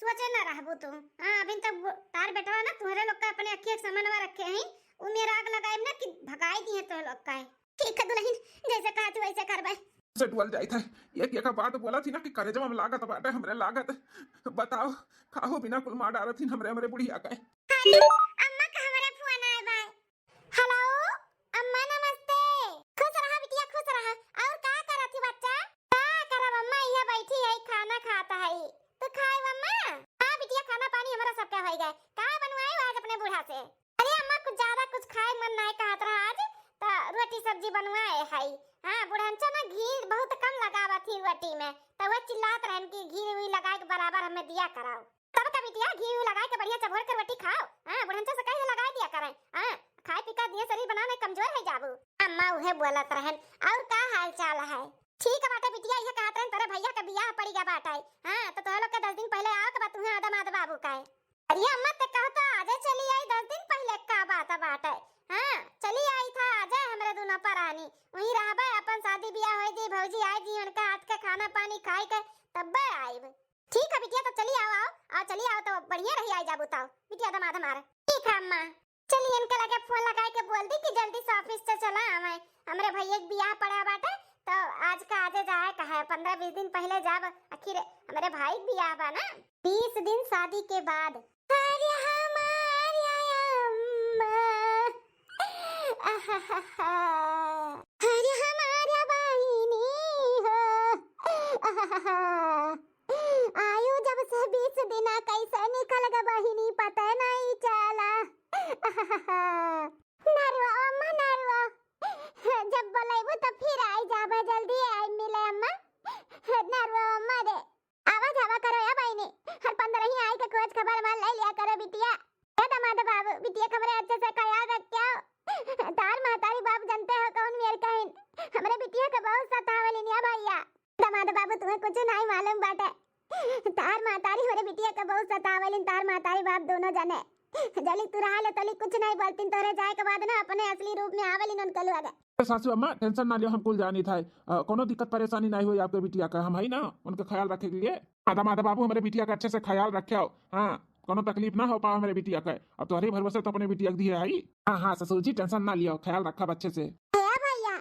सोचे ना रहबू तू। हां अभी तक तार बेटवा ना तुम्हारे लोग का अपने अखिया सामनवा रखे हैं ऊ मेरा आग लगाइब ना कि भगाई दिए तो लोग का ठीक है दुल्हन जैसे कहा तू वैसे करबे से टुअल जाई था एक एक बात बोला थी ना कि करे जब हम लागत बाटे हमरे लागत बताओ खाओ बिना कुल मार डारत थी हमरे हमरे बुढ़िया का। हेलो अम्मा का हमारे फोन आए बा हेलो अम्मा नमस्ते खुश रहा बिटिया खुश रहा और का करत थी बच्चा का करब अम्मा यहां बैठी है खाना खाता है तो खाए अम्मा हां बिटिया खाना पानी हमारा सबका हो गया का बनवाए आज अपने बूढ़ा से अरे अम्मा कुछ ज्यादा कुछ खाए मन नहीं कहत रहा आज तो रोटी सब्जी बनवाए है हां बुढ़ांचा ना घी बहुत कम लगावा थी रोटी में तो वो चिल्लात रहन कि घी भी लगा के बराबर हमें दिया कराओ तब का बिटिया घी लगा के बढ़िया चबोर कर रोटी खाओ हां बुढ़ांचा से कहे लगा दिया करें हां खाए पी का दिए शरीर बनाने कमजोर है जाबू अम्मा उहे बोलत रहन और का हाल चाल है ठीक है बाटे बिटिया ये कहत रहन तेरे भैया का बियाह पड़ी गया बाटे हां तो तोह लोग के 10 दिन पहले आओ के बात तुम्हें आदम आद बाबू का अरे अम्मा ते कहता आज चली आई 10 दिन पहले का बात बाटे हां चली आई था आज हमरे दोनों परानी वही रहबे अपन शादी बियाह होई जी भौजी आई जी उनका हाथ का खाना पानी खाए के तब आइब ठीक है बिटिया तो चली आओ आओ चली आओ तो बढ़िया रही आई जा बताओ बिटिया दमाद हमारा ठीक है अम्मा चलिए इनके लगे फोन लगा के बोल दी कि जल्दी से ऑफिस से चला हमें हमरे भैया के बियाह पड़ा बाटे तो आज का आजे जाए कहा 15-20 दिन पहले जाब आखिर हमारे भाई बियाह बा ना 20 दिन शादी के बाद अरे हमारी अम्मा अरे हमारा बहिनी हो आयु जब से 20 दिन कैसे निकल गए बहिनी पता नहीं चला नरवा अम्मा नरवा जब बोलेबू तो फिर आई जाबे जल्दी आई मिले अम्मा नरवा अम्मा रे आवाज हवा करो या बहिनी हर 15 ही आई के खोज खबर मान ले लिया करो बिटिया ए दमाद बाबू बिटिया खबरें अच्छे से ख्याल रखियो तार महतारी बाप जानते हो कौन मेर कहिन हमरे बिटिया के बहुत सतावलिनिया भैया दमाद बाबू तुम्हें कुछ नहीं मालूम बाटे तार महतारी हमरे बिटिया के बहुत सतावलिन तार महतारी बाप दोनों जाने जली तू रहा ले तली कुछ नहीं बोलतीन तोरे जाए के बाद ना अपने असली रूप में आवलिन उनके लगे सासू अम्मा टेंशन ना लियो हम कुल जानी था कोनो दिक्कत परेशानी नहीं हुई आपके बिटिया का हम है ना उनका ख्याल रखे के लिए आदा मादा बाबू हमारे बिटिया का अच्छे से ख्याल रखे हो हां कोनो तकलीफ ना हो पाओ हमारे बिटिया का अब तुम्हारी भरोसे तो अपने बिटिया दिए आई हां हां ससुर जी टेंशन ना लियो ख्याल रखा अच्छे से भैया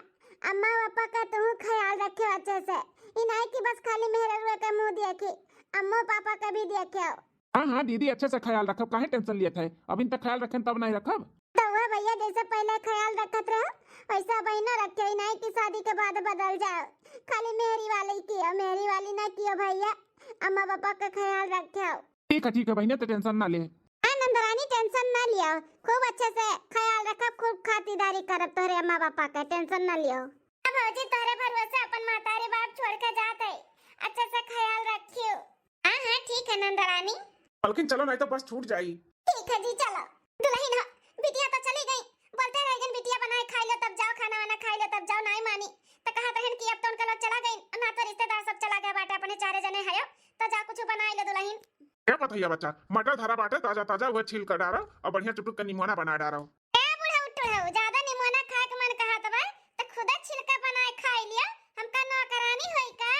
अम्मा पापा का तू ख्याल रखे अच्छे से इ नहीं कि बस खाली मेरे रुए का मुंह देखे अम्मा पापा का भी देखे हाँ हाँ दीदी अच्छे से ख्याल रखब काहे टेंशन लिए थे अभी तक ख्याल रखें तब नहीं रखब तो वो भैया जैसे पहले ख्याल रखत रहो वैसा बहना रखे ही नहीं कि शादी के बाद बदल जाओ खाली मेहरी वाली किया मेहरी वाली ना किया भैया अम्मा पापा का ख्याल रखे ठीक है बहने तो टेंशन ना ले नंदरानी टेंशन ना लियो खूब अच्छे से ख्याल रखब खूब खातिरदारी करब तोरे अम्मा पापा का टेंशन ना लियो भौजी तोरे भरोसे अपन मातारी बाप छोड़ के जात है अच्छे से ख्याल रखियो हां हां ठीक है नंदरानी लेकिन चलो नहीं तो बस छूट जाई ठीक है जी चलो दुल्हन बिटिया तो चली गई बोलते रह गए बिटिया बनाए खाई लो तब जाओ खाना वाना खाई लो तब जाओ नहीं मानी तो कहा रहन कि अब तो उनका लोग चला गए ना तो रिश्तेदार सब चला गया बाटे अपने चारे जने है तो जा कुछ बनाई लो दुल्हन क्या पता है बच्चा मटर धरा बाटे ताजा ताजा वो छील कर डालो और बढ़िया चुटुक का निमोना बना डालो ए बूढ़ा उठो हो ज्यादा निमोना खाए के मन कहा तबा तो खुदा छिलका बनाए खाई लिया हमका नौकरानी होई का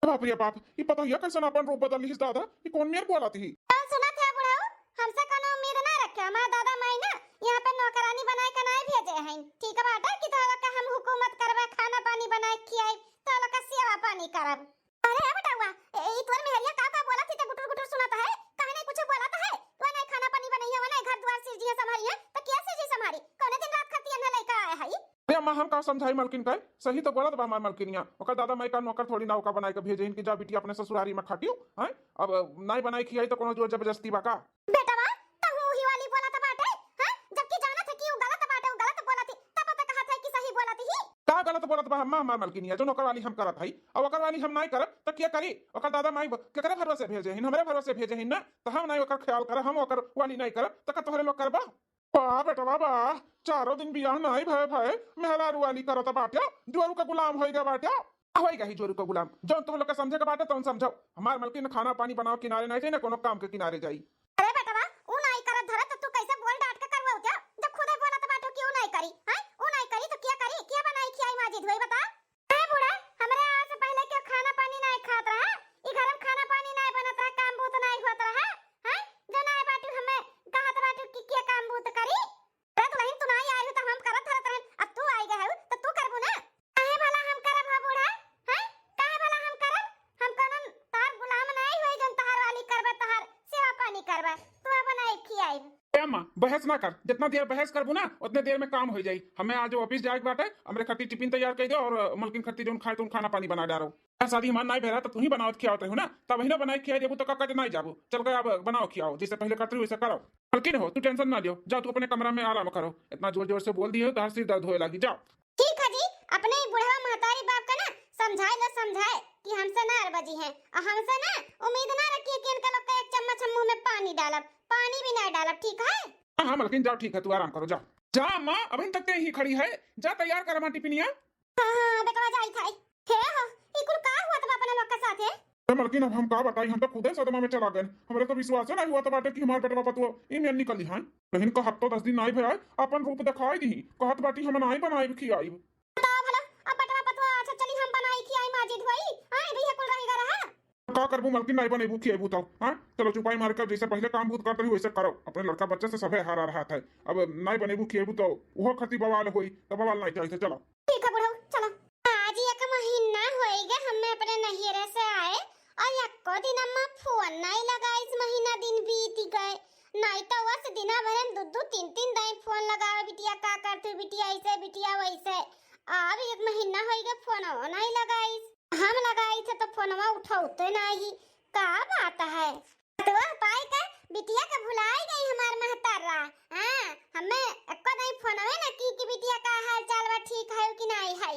बाप रे बाप ये पता है कैसे अपन रूप बदल ली दादा ये कौन मेरे बोला थी सुना था बुढ़ाऊ हमसे कोनो उम्मीद ना रखे हमारा दादा माई ना यहाँ पे नौकरानी बनाए के नहीं भेजे हैं ठीक है बाटा कि तो का हम हुकूमत करबे खाना पानी बनाए खियाई तो लोग का सेवा पानी करब अरे बेटा ई तोर मेहरिया का बोला थी तो गुटुर गुटुर सुनाता है कहीं नहीं कुछ बोलाता है वो नहीं खाना पानी बनैया वो नहीं घर द्वार से जी संभाली है तो कैसे जी संभाली कौन दिन रात खाती है लेके आए है अरे अम्मा हम का समझाई मलकिन का सही तो बोलत बा हमार मलकिनिया ओकर दादा माई का नौकर थोड़ी ना ओका बनाए के भेजे इनकी जा बिटिया अपने ससुरारी में खाटियो हैं अब नहीं बनाई खियाई तो कोनो जोर जबरदस्ती बा का बेटा तो हूं ही वाली बोला गलत बोलत बा हम्मा हमार मलकिन है जो नौकर वाली हम करत हई और ओकर वाली हम नहीं करब त क्या करी ओकर दादा माई केकरे भरोसे भेजे हिन हमरे भरोसे भेजे हिन ना त हम नहीं ओकर ख्याल कर हम ओकर वाली नहीं करब त का तोहरे लोग करबा वाह बेटा वाह चारों दिन बियाह नहीं भय भय मेहरारू वाली करत बाटे जोरू का गुलाम होई गए बाटे होएगा ही जोरू का गुलाम जो तुम लोग के समझे के बाटे तुम समझो हमार मलकिन खाना पानी बनाओ किनारे नहीं जाई ना कोनो काम के किनारे जाई अरे बेटवा ऊ नहीं करत धरे तो तू कैसे बोल डांट के करवाओ क्या जब खुदे बोलत बाटो क्यों नहीं करी हैं ऊ नहीं करी तो क्या करी क्या बनाई खियाई माजिद होई बता ए बूढ़ा हमरे आवे से पहले क्यों खाना पानी नहीं खात रहा ई घर में खाना पानी नहीं बनत रहा काम बूत नहीं होत रहा हैं जो नहीं बाटू हमें कहत बाटू कि क्या काम बूत करी रे दुल्हन तू नहीं आई हो तो हम करत रहत रहन अब तू आई गए हो तो तू करबू ना काहे भला हम करब हा बूढ़ा हैं काहे भला हम करब हम कनन तार गुलाम नहीं होई जन तहार वाली करबे तहार सेवा पानी करबे तू बनाई खियाई अम्मा बहस ना कर जितना देर बहस करबू ना उतने देर में काम हो जाई हमें आज ऑफिस जाए के बाटे हमरे खातिर टिफिन तैयार कर दो और मलकिन खातिर जोन खाए तुम खाना पानी बना डारो शादी हमार नहीं भेरा तो तू ही बनाओ खियाओ हो ना तब ही ना बनाई खिया देबू तो काका नहीं जाबू चल गए अब बनाओ खियाओ जैसे पहले करते वैसे करो मलकिन हो तू टेंशन ना लियो जाओ तू अपने कमरा में आराम करो इतना जोर जोर से बोल दिए तो हर सिर दर्द होए लगी जाओ ठीक है जी अपने बुढ़वा महतारी बाप का ना समझाए कि हमसे ना अरबजी हैं और हमसे ना उम्मीद ना रखिए कि इनका लोग का एक चम्मच हम मुंह में पानी डालब पानी भी नहीं डालब ठीक है हाँ मलकिन जाओ ठीक है तू आराम करो जाओ जा अम्मा अभी तक ते ही खड़ी है जा तैयार कर अम्मा टिफिनिया हां बेटा जाई थाई हे हो ई कुल का हुआ तब अपने लोग के साथ है मलकिन अब हम का बताई हम तो खुद ही सदमा में चला गए हमरे तो विश्वास नहीं हुआ तो बाटे कि हमार बेटा पतुआ ई में निकली हैं बहन का हफ्ता 10 दिन नहीं भय अपन रूप दिखाई दी कहत बाटी हम नहीं बनाई खियाई बताओ भला अब बेटा पतुआ अच्छा चली हम बनाई खियाई माजिद होई हां भैया कुल रहेगा रहा का करबू मलकिन नहीं बनेबू खिएबू तो हां चलो चुपाई मार कर जैसे पहले काम भूत करते हुए वैसे करो अपने लड़का बच्चे से सबे हारा रहा था अब नहीं बनेबू खिएबू तो वो खती बवाल होई तो बवाल नहीं चाहिए चलो ठीक है बुढ़ऊ चलो आज एक महीना होएगा हमें अपने नहिरे से आए और एको दिन अम्मा फोन नहीं लगा इस महीना दिन बीत गए नहीं तो बस दिना भर दो दो तीन तीन दिन फोन लगावे बिटिया का करते बिटिया ऐसे बिटिया वैसे अब एक महीना होएगा फोन नहीं लगाई हम लगाई थे तो फोनवा उठाते नहीं का बात है तो पाई का बिटिया का भुलाई गई हमार महतारा हां हमें एको नहीं फोनवे ना की बिटिया का हाल चाल बा ठीक है कि नहीं है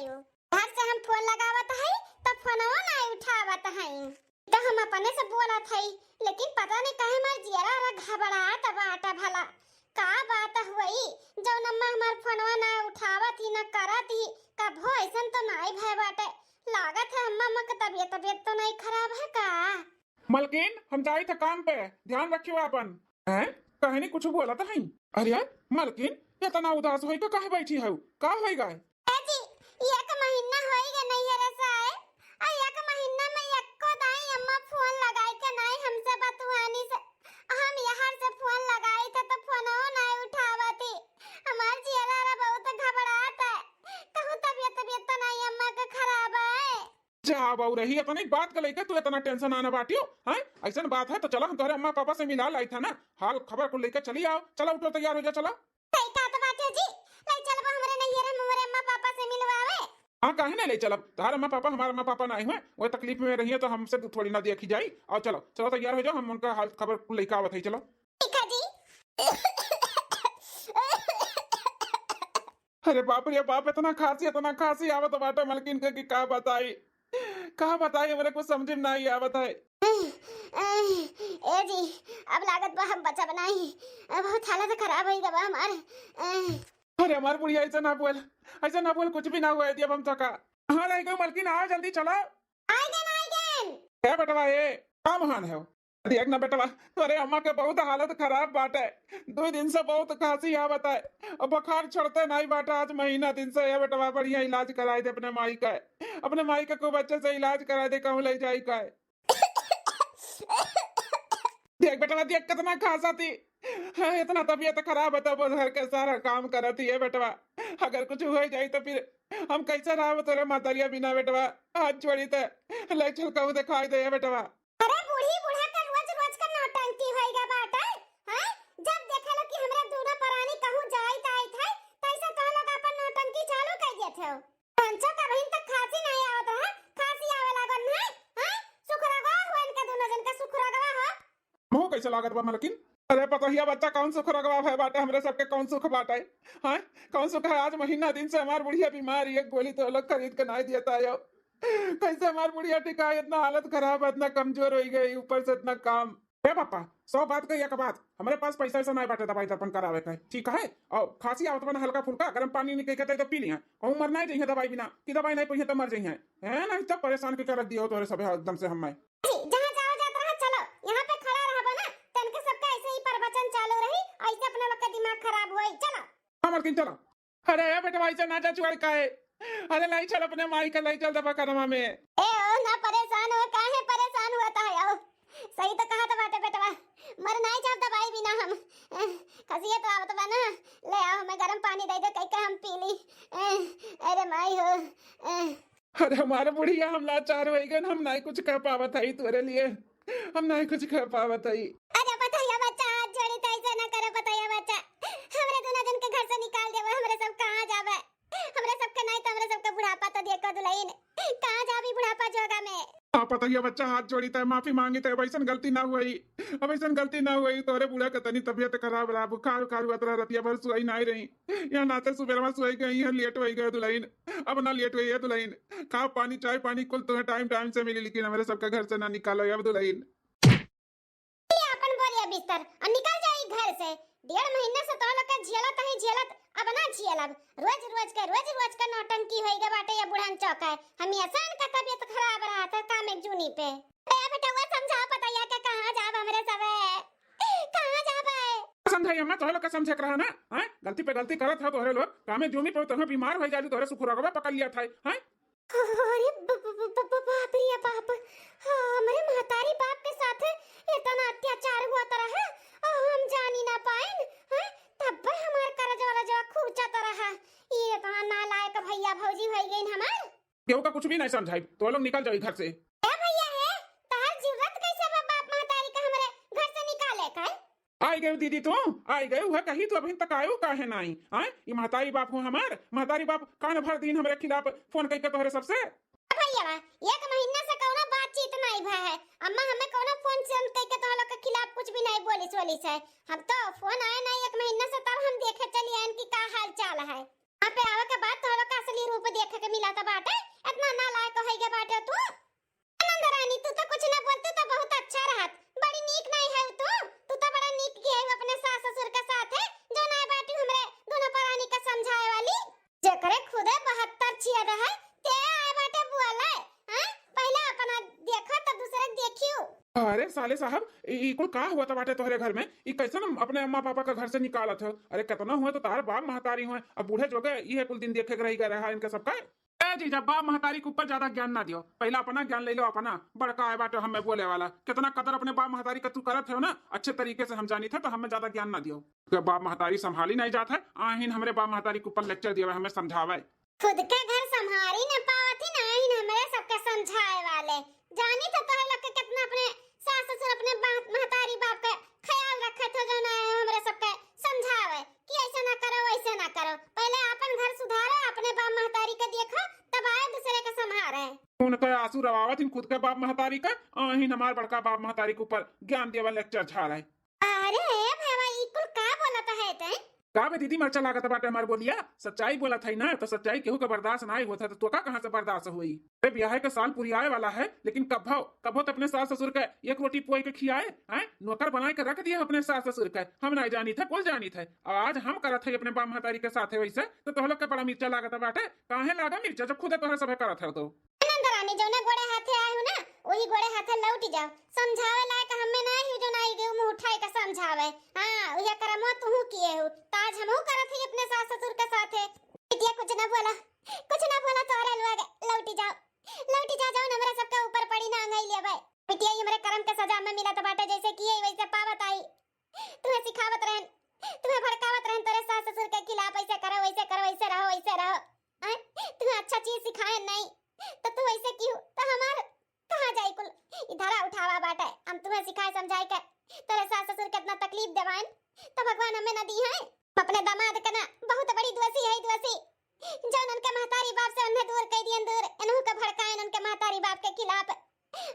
घर से हम फोन लगावत है तो फोनवा नहीं उठावत है तो हम अपने से बोला था लेकिन पता नहीं काहे मार जियारा घबरात बाटा भला का बात हुई जो नम्मा हमार फोनवा ना उठावत ही ना करत ही का भोइसन तो नहीं भय बाटे लागत है अम्मा का तबीयत तो नहीं खराब है का मलकिन हम जाई थे काम पे ध्यान रखियो अपन हैं कहे नहीं कुछ बोला था अरे यार मलकिन इतना उदास होई तो काहे बैठी है का होई गए जी एक महीना होई गए नहीं है रसाए आ एक महीना में एको दाई अम्मा फोन लगाई के नहीं हमसे बतवानी से हम यहाँ से फोन लगाई थे तो फोनवा नहीं उठावती हमार जियारा बहुत घबराता है कहूं तबीयत तो नहीं अम्मा का खराब है जा बाऊ रही इतनी बात का लेकर तू इतना टेंशन आना बाटियो हैं ऐसा बात है तो चलो हम तुम्हारे अम्मा पापा से मिला लाई था ना हाल खबर को लेकर चली आओ चलो उठो तैयार हो जा चलो सही कहा तो बात है जी ले चलो हमरे नहीं है हमारे अम्मा पापा से मिलवावे हाँ काहे ना ले चलब तुम्हारे अम्मा पापा हमारे अम्मा पापा नहीं हुए वो तकलीफ में रही है तो हमसे तो थोड़ी ना देखी जाई और चलो चलो तैयार हो जाओ हम उनका हाल खबर को लेकर आवत है चलो ठीक है जी अरे बाप रे बाप इतना खांसी आवत बाटे मलकिन के की का बताई मेरे को समझ में नहीं आवत है ए जी अब लागत बा हम बच्चा बनाई बहुत हालत खराब होई गबा हमारे अरे हमार बुढ़िया ऐसा ना बोल कुछ भी ना हुआ अब हम तो का हाँ रह गए मलकिन आओ जल्दी चलो आइगन क्या बेटवा ये का महान है देख ना बेटवा तुम्हारे अम्मा के बहुत हालत खराब बाटे 2 दिन से बहुत खांसी आवत है और बुखार छोड़ते नहीं बाटे आज महीना दिन से ये बेटवा बढ़िया इलाज कराए दे अपने माई का को बच्चे से इलाज करा दे कहूँ ले जाई का देख बेटवा देख कितना खांसा थी इतना तबीयत खराब है तो घर के सारा काम करती है बेटवा अगर कुछ हो जाए तो फिर हम कैसे रहा तेरे मातरिया बिना बेटवा हाथ छोड़ी तो ले चल कहूँ दिखाई दे बेटवा अरे बूढ़ी बूढ़ा का रोज का नौटंकी होएगा बाटा हैं जब देखा लो कि हमरा दूना परानी कहूं जाई ताई थे तैसे तो लोग अपन नौटंकी चालू कर दिए थे पंचो का बहिन तक खांसी नहीं आवत है खांसी आवे लागल है हैं सुखरगवा हुआ इनका दोनों जन का सुखरगवा हो मोह कैसे लागत बा मलकिन अरे पतोहिया बच्चा कौन सुख रगवा है बाटे हमरे सबके कौन सुख बाटे। हाँ कौन सुख है आज महीना दिन से हमार बुढ़िया बीमार एक गोली तो लोग खरीद के नहीं दिया यो। कैसे हमार बुढ़िया टिका इतना हालत खराब है इतना कमजोर हो गई ऊपर से इतना काम। ए पापा 100 बात कही एक बात हमारे पास पैसा ऐसा नहीं बाटे दवाई दर्पण करावे का ठीक है और खांसी आवत बना हल्का फुल्का गर्म पानी निकल के तो पी लिया कहूँ मरना ही चाहिए दवाई बिना कि दवाई नहीं पी तो मर जाइए है नहीं तब परेशान के रख दिया तोरे सब एकदम से हम जहाँ जाओ जात रहा चलो यहाँ पे खड़ा रहबो ना तनके सबका ऐसे ही प्रवचन चालू रही ऐसे अपने लोग का दिमाग खराब होई चलो। हाँ मलकिन चलो। अरे बेटा भाई से नाचा चुड़ का है। अरे लाई चल अपने माई का लाई चल दबा करमा में। ए ओ ना परेशान हो काहे परेशान हुआ था आओ सही तो कहा था बाटे बेटवा मर नहीं जाब दवाई बिना हम खसिए तो आवत बा ना ले आओ हमें गर्म पानी दे दे कई का हम पी ली अरे माई हो अरे हमारे बुढ़िया हम लाचार हो गए हम नहीं कुछ कह पावत है तोरे लिए हम नहीं कुछ कह पावत है। अरे बताइए बच्चा हाथ जोड़ी तो ऐसा ना करे बताइए बच्चा हमरे दोनों जन के घर से निकाल देवे हमरे सब कहां जावे हमरे सब के नहीं तो हमरे सब के बुढ़ापा तो देखो दुल्हन कहां जाबी बुढ़ापा जोगा में। हाँ पता ही बच्चा हाथ जोड़ी तय माफी मांगी तय वैसन गलती ना हुई अब ऐसा गलती ना हुई तोरे बूढ़ा के तनी तबियत खराब रहा बुखार उखार हुआ तरह रतिया भर सुई नहीं रही यहाँ नाते सुबह में सुई गई है लेट हो गए दुल्हन अब ना लेट हुई है दुल्हन खा पानी चाय पानी कुल तुम्हें टाइम टाइम से मिली लेकिन हमारे सबका घर से ना निकालो अब दुल्हन अपन बोरिया बिस्तर और निकल जाई घर से 1.5 महीना से तो लोग के झेलत ही झेलत अब ना झेलब रोज का नौटंकी होई गे बाटे या बुढ़ान चौका है हम आसान का तबीयत खराब रहा था काम एक जूनी पे ए बेटा वो समझाओ बताइए के कहां जाब हमरे सबे कहां जाबे समझाइए मैं तोहरे लोग का समझे रहा ना हैं गलती पे गलती करत है तोहरे लोग कामे जूमी पे तुम्हें बीमार हो जाली तोहरे सुखुरगवा पकड़ लिया था हैं अरे बाप रे बाप हमारे महतारी बाप के साथ इतना अत्याचार हुआ तरह है हम जानी ना पाइन हैं तब हमार करजवा खूचा तरह ये इतना नालायक भैया भौजी होई गइन हमार केहू का कुछ भी नहीं समझाई तो लोग निकल जाओ घर से। ए भैया है तहर जरूरत कैसे बा बाप महतारी का हमरे घर से निकाले का आई गई दीदी तू आई गई वह कही तो अभी तक आयो काहे नहीं हैं ये महतारी बाप हो हमार महतारी बाप कान भर दिन हमारे खिलाफ फोन करके तोहरे सबसे भैया 1 महीना से कोनो बातचीत नहीं भा है अम्मा हमें कोनो फोन से हम कह के तो लोग के खिलाफ कुछ भी नहीं बोली है हम तो फोन आया नहीं 1 महीना से तब हम देखे चली आइन की का हाल चाल है यहाँ पे आवे के बाद तो लोग का असली रूप देखे के मिला था बाटे इतना नालायक होई गे बाटे तू आनंद रानी तू तो कुछ ना बोलते तो बहुत अच्छा रहत बड़ी नीक नहीं है तू तो बड़ा नीक की है अपने सास ससुर के साथ है जो ना बाटी हमरे दोनों परानी का समझाए वाली जे करे खुदे 72 छिया रहा ते आए बाटे बुआले हैं पहले अपना देखो तो दूसरे देखियो। अरे साले साहब ई कुल का हुआ था बाटे तोहरे घर में ई कैसे न अपने अम्मा पापा का घर से निकालत हो अरे कितना हुआ तो तार बाप महतारी हुए अब बूढ़े जो गए ये कुल दिन देखे रही गए रहा इनका सबका जी जब बाप महतारी के ऊपर ज्यादा ज्ञान ना दियो पहला अपना ज्ञान ले लो अपना बड़का है बाटे हमें बोले वाला कितना कदर अपने बाप महतारी का तू करत हो ना अच्छे तरीके से हम जानी थे तो हमें ज्यादा ज्ञान ना दियो तो बाप महतारी संभाली नहीं जाता है आहिन हमारे बाप महतारी के ऊपर लेक्चर दिया हमें समझावे खुद के घर संभारी न पावती ना ही हमरे सबके समझाए वाले जानी तो तोहरे लोग के कितना अपने सास ससुर अपने महतारी बाप का ख्याल रखे थे जो ना हमरे सबके समझावे कि ऐसा ना करो वैसे ना करो पहले अपन घर सुधारो अपने बाप महतारी के देखो तब आए दूसरे के संभारे उनका आंसू रवावत इन खुद के बाप महतारी का आहिन हमारे बड़का बाप महतारी के ऊपर ज्ञान देवा लेक्चर झाड़ा है। अरे भाई ई कुल का बोलत है ते का बे दीदी मर्चा लागत बाटे हमार बोलिया सच्चाई बोला था ना तो सच्चाई केहू का बर्दाश्त नहीं होता तो का कहां से बर्दाश्त हुई अरे ब्याह के साल पूरी आए वाला है लेकिन कभो तो अपने सास ससुर के एक रोटी पोई के खियाए हैं नौकर बनाए के रख दिया अपने सास ससुर के हम नहीं जानी थे कुल जानी थे आज हम करत है अपने बाप महतारी के साथ वैसे तो तोह लोग के बड़ा मिर्चा लागत बाटे काहे लागा मिर्चा जब खुद तोहरे सब करत है तो रानी जो ना गोड़े हाथे आए हो ना वही गोड़े हाथे लौट जाओ समझावे लायक हमें नहीं हो जो ना आई मुंह उठाए के समझावे हां ये करम तू किए हो ताज हमहू करत है अपने सास ससुर के साथ बिटिया कुछ ना बोला तोरे लोग लौट जा जाओ ना मेरे सबके ऊपर पड़ी ना अंगाई ले भाई बिटिया ये मेरे कर्म के सजा में मिला तो बाटे जैसे किए वैसे पावत आई तुम्हें सिखावत रहन तुम्हें भड़कावत रहन तोरे सास ससुर के खिलाफ ऐसे करो वैसे रहो तुम्हें अच्छा चीज सिखाए नहीं तो तू ऐसे क्यों तो हमार कहां जाई कुल इधर उठावा बाटे हम तुम्हें सिखाए समझाए के तेरे सास ससुर कितना तकलीफ देवान तो भगवान हमें न दी है अपने दामाद के ना बहुत बड़ी दोषी जो उनके महतारी बाप से उन्हें दूर कर दियन दूर इन्हों के भड़काए उनके महतारी बाप के खिलाफ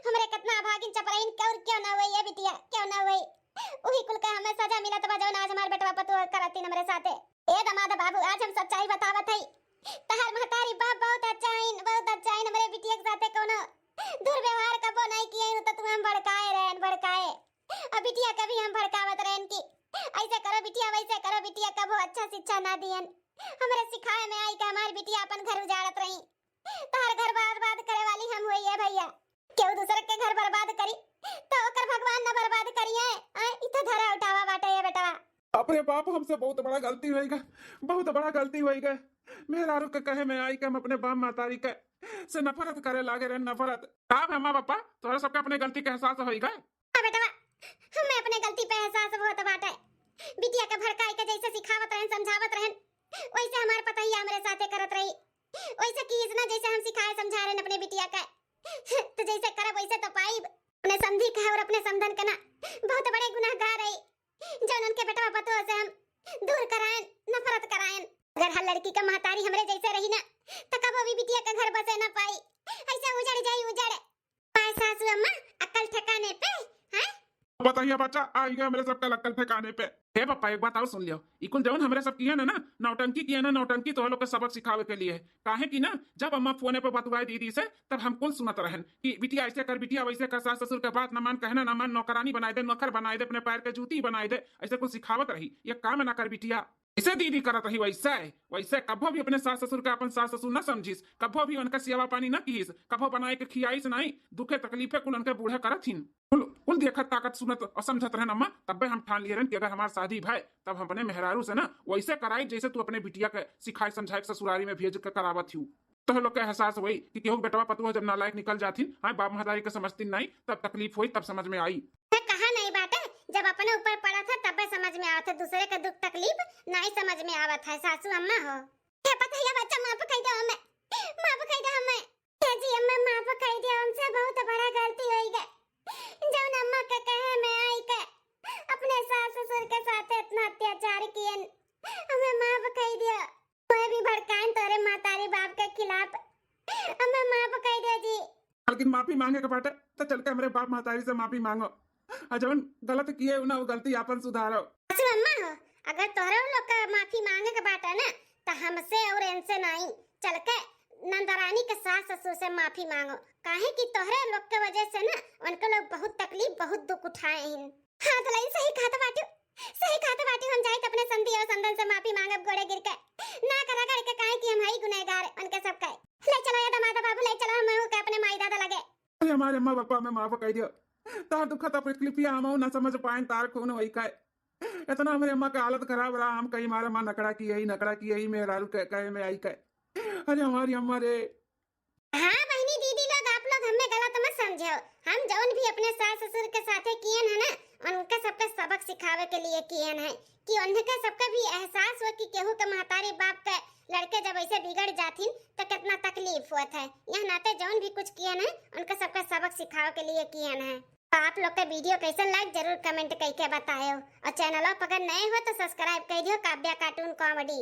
हमरे कितना भागिन चपराइन क्यों ना हुई है बिटिया क्यों ना हुई उही कुल का हमें सजा मिलत बा जौन आज हमार बेटवा पतो करती हमरे साथे। ए दमाद बाबू आज हम सच्चाई बतावत हई। तहार महतारी बाप बहुत अच्छा हईन हमरे बिटिया के साथे कोनो दुर्व्यवहार कबो नहीं किए तो तुम हम भड़काए। अब बिटिया कभी हम भड़कावत रहन की ऐसे करो बिटिया वैसे करो बिटिया, कबो अच्छा शिक्षा ना दियन। हमरे सिखाए में आई कि हमार बिटिया अपन घर उजाड़त रही। तार घर बर्बाद करे वाली हम हुई है भैया। केहू दूसरे के घर बर्बाद करी तो ओकर भगवान ना बर्बाद करिए। इतना धरा उठावा बाटे है बेटा। अपने बाप हमसे बहुत बड़ा गलती होएगा, बहुत बड़ा गलती होएगा। मेहरारू के कहे में आई कि हम अपने बाप मातारी के से नफरत करे लागे रे नफरत। आप हमारा पापा तोरा सबके अपने गलती के एहसास होएगा। बेटा हमें अपने गलती पे एहसास बहुत बाटे। बिटिया के भड़काई के जैसे सिखावत रहन समझावत रहन वैसे हमार पता ही हमरे साथे करत रही। वैसे की इतना जैसे हम सिखाए समझा रहन अपने बिटिया का तो जैसे करब वैसे तो पाइब। अपने समझी के और अपने समधन के ना बहुत बड़े गुनाहगार है जौन उनके बेटा पतो से हम दूर कराएं नफरत कराएं। अगर हर लड़की का महतारी हमरे जैसे रही ना तो कबो भी बिटिया का घर बसे ना पाई। ऐसे उजड़ जाई उजड़। पाए सासू अम्मा अकल ठिकाने पे हैं। बताइए बच्चा आई गया मेरे सबका लक्कल ठिकाने पे। हे पापा एक बात और सुन लियो, इकुल जवन हमरे सब किए ना नौटंकी किए ना नौटंकी तो लोग के सबक सिखावे के लिए। काहे कि ना जब अम्मा फोने पे बतवाई दीदी से तब हम कुल सुनत रहन कि बिटिया ऐसे कर बिटिया वैसे कर, सास ससुर के बात न मान, कहना न मान, नौकरानी बनाए दे, नौकर बनाए दे, अपने पैर के जूती बनाए दे, ऐसे कुल सिखावत रही। ये काम ना कर बिटिया इसे दीदी करत रही। वैसे कभो भी अपने सास ससुर का अपन सास ससुर न समझिस, कभो भी उनका सेवा पानी न कीस, कभो बनाए के खियाइस नहीं। दुखे तकलीफे कुल उनके बूढ़े करत हिन। कुल देखत ताकत सुनत और समझत रहन अम्मा। तब्बे हम ठान लिए रहन कि अगर हमार शादी भाई तब हम अपने मेहरारू से ना वैसे कराई जैसे तू अपने बिटिया के सिखाए समझाए ससुरारी में भेज के करावत हूँ। तो लोग के एहसास हुई कि केहू बेटवा पतुआ जब नालायक निकल जाथिन, हाँ बाप महतारी के समझती नहीं, तब तकलीफ हुई, तब समझ में आई। कहा नहीं बात है, जब अपने ऊपर पड़ा था तब समझ में आवत है, दूसरे का दुख तकलीफ नहीं समझ में आवत है। सासू अम्मा हो क्या पता है बच्चा माफ कर दो हमें, माफ कर दो हमें। जी अम्मा माफ कर दो, हमसे बहुत बड़ा गलती हुई है। जब अम्मा के कहे में आई के अपने सास ससुर के साथ इतना अत्याचार किए, हमें माफ कर दिया। कोई भी भड़काएं तोरे मातारी बाप के खिलाफ, हमें माफ कर दो जी। लेकिन माफी मांगे के बाटे तो चल के हमारे बाप महतारी से माफी मांगो। जवन गलत किए ना वो गलती अपन सुधारो। अम्मा हो अगर तोहरे लोग का माफी मांगे के बाटे ना तो हमसे और इनसे नहीं, चल के नंदरानी के सास ससुर से माफी मांगो। काहे कि तोहरे लोग के वजह से ना उनके लोग बहुत तकलीफ बहुत दुख उठाए हैं। हाँ तो लाइन सही खाता बाटू हम जाए अपने संधि और संदन से माफी मांगब गोड़े गिर के ना करा कर के। काहे कि हम हई गुनहगार उनके सब का। ले चलो या दामाद बाबू ले चलो, हम के अपने माई दादा लगे। अरे हमारे अम्मा पापा में माफ कर दियो। तार दुख तकलीफिया हम ना समझ पाए, तार खून वही का इतना हमारे अम्मा का हालत खराब रहा। हम कहीं हमारे माँ नकड़ा की यही मेहरारू कहे में आई कहे। अरे हमारी अम्मा रे। हाँ बहनी दीदी लोग आप लोग हमें गलत मत समझो। हम जौन भी अपने सास ससुर के साथे किए है ना उनके सबके सबक सिखावे के लिए किए हैं कि उनके सबका भी एहसास हो कि केहू के महतारी बाप के लड़के जब ऐसे बिगड़ जाथिन तो कितना तकलीफ होता है। यह नाते जौन भी कुछ किए हैं उनके सबका सबक सिखावे के लिए किए हैं। तो आप लोग का वीडियो कैसा लग जरूर कमेंट करके बताओ और चैनल पर अगर नए हो तो सब्सक्राइब कर दियो काव्या कार्टून कॉमेडी।